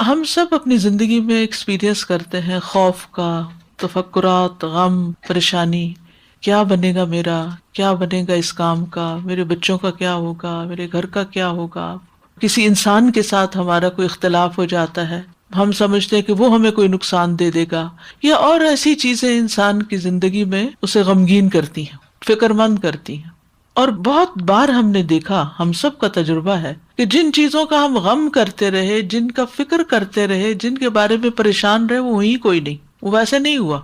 ہم سب اپنی زندگی میں ایکسپیرئنس کرتے ہیں خوف کا، تفکرات، غم، پریشانی، کیا بنے گا میرا، کیا بنے گا اس کام کا، میرے بچوں کا کیا ہوگا، میرے گھر کا کیا ہوگا. کسی انسان کے ساتھ ہمارا کوئی اختلاف ہو جاتا ہے، ہم سمجھتے ہیں کہ وہ ہمیں کوئی نقصان دے دے گا، یا اور ایسی چیزیں انسان کی زندگی میں اسے غمگین کرتی ہیں، فکر مند کرتی ہیں. اور بہت بار ہم نے دیکھا، ہم سب کا تجربہ ہے کہ جن چیزوں کا ہم غم کرتے رہے، جن کا فکر کرتے رہے، جن کے بارے میں پریشان رہے، وہ وہی کوئی نہیں، وہ ویسے نہیں ہوا.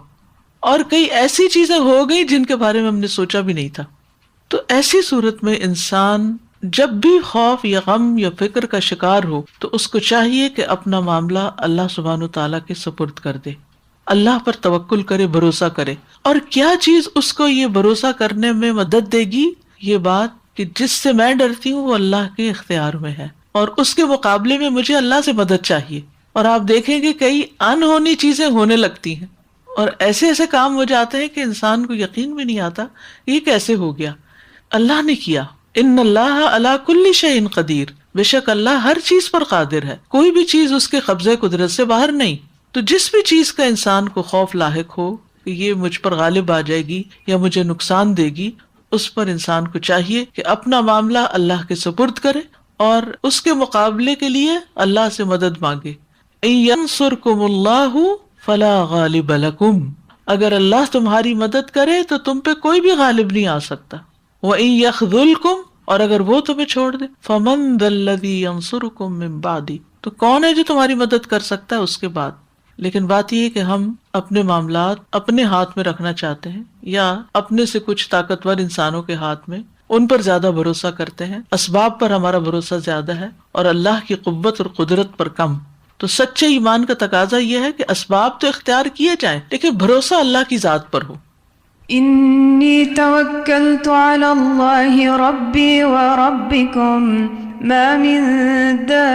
اور کئی ایسی چیزیں ہو گئی جن کے بارے میں ہم نے سوچا بھی نہیں تھا. تو ایسی صورت میں انسان جب بھی خوف یا غم یا فکر کا شکار ہو تو اس کو چاہیے کہ اپنا معاملہ اللہ سبحانہ تعالیٰ کے سپرد کر دے، اللہ پر توکل کرے، بھروسہ کرے. اور کیا چیز اس کو یہ بھروسہ کرنے میں مدد دے گی؟ یہ بات کہ جس سے میں ڈرتی ہوں وہ اللہ کے اختیار میں ہے، اور اس کے مقابلے میں مجھے اللہ سے مدد چاہیے. اور آپ دیکھیں گے کئی انہونی چیزیں ہونے لگتی ہیں، اور ایسے ایسے کام ہو جاتے ہیں کہ انسان کو یقین بھی نہیں آتا یہ کیسے ہو گیا، اللہ نے کیا. ان اللہ علی کل شیء قدیر، بے شک اللہ ہر چیز پر قادر ہے، کوئی بھی چیز اس کے قبضے قدرت سے باہر نہیں. تو جس بھی چیز کا انسان کو خوف لاحق ہو کہ یہ مجھ پر غالب آ جائے گی یا مجھے نقصان دے گی، اس پر انسان کو چاہیے کہ اپنا معاملہ اللہ کے سپرد کرے اور اس کے مقابلے کے لیے اللہ سے مدد مانگے. ان ینصرکم اللہ فلا غالب لکم، اگر اللہ تمہاری مدد کرے تو تم پہ کوئی بھی غالب نہیں آ سکتا. وَإِن يَخْذُلْكُمْ، اور اگر وہ تمہیں چھوڑ دے، فَمَنْ ذَا الَّذِي يَنصُرُكُمْ مِنْ بَعْدِهِ، تو کون ہے جو تمہاری مدد کر سکتا ہے اس کے بعد. لیکن بات یہ ہے کہ ہم اپنے معاملات اپنے ہاتھ میں رکھنا چاہتے ہیں، یا اپنے سے کچھ طاقتور انسانوں کے ہاتھ میں، ان پر زیادہ بھروسہ کرتے ہیں، اسباب پر ہمارا بھروسہ زیادہ ہے اور اللہ کی قوت اور قدرت پر کم. تو سچے ایمان کا تقاضا یہ ہے کہ اسباب تو اختیار کیے جائیں لیکن بھروسہ اللہ کی ذات پر ہو. انی توکلت علی اللہ ربی و ربکم ما من دابۃ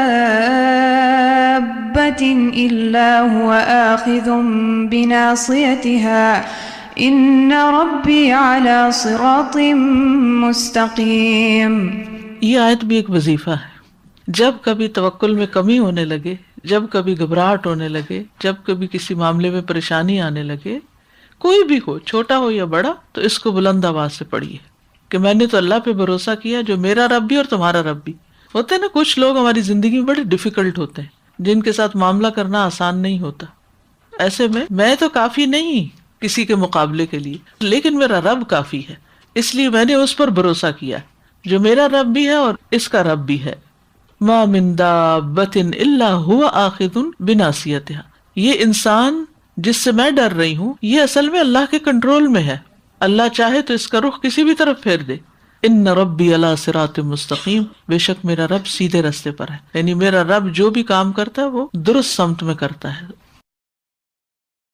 الا هو آخذ بناصیتها ان ربی علی صراط مستقیم. یہ آیت بھی ایک وظیفہ ہے. جب کبھی توکل میں کمی ہونے لگے، جب کبھی گھبراہٹ ہونے لگے، جب کبھی کسی معاملے میں پریشانی آنے لگے، کوئی بھی ہو، چھوٹا ہو یا بڑا، تو اس کو بلند آواز سے پڑھیے کہ میں نے تو اللہ پہ بھروسہ کیا جو میرا رب بھی اور تمہارا رب بھی. ہوتے ہیں نا کچھ لوگ ہماری زندگی میں بڑے ڈیفیکلٹ ہوتے ہیں، جن کے ساتھ معاملہ کرنا آسان نہیں ہوتا. ایسے میں تو کافی نہیں کسی کے مقابلے کے لیے، لیکن میرا رب کافی ہے، اس لیے میں نے اس پر بھروسہ کیا جو میرا رب بھی ہے اور اس کا رب بھی ہے. ما من دابۃ الا هو آخذ بناصیتها، یہ انسان جس سے میں ڈر رہی ہوں یہ اصل میں اللہ کے کنٹرول میں ہے، اللہ چاہے تو اس کا رخ کسی بھی طرف پھیر دے. ان ربی علی صراط مستقیم، بے شک میرا رب سیدھے رستے پر ہے. یعنی میرا رب جو بھی کام کرتا ہے وہ درست سمت میں کرتا ہے،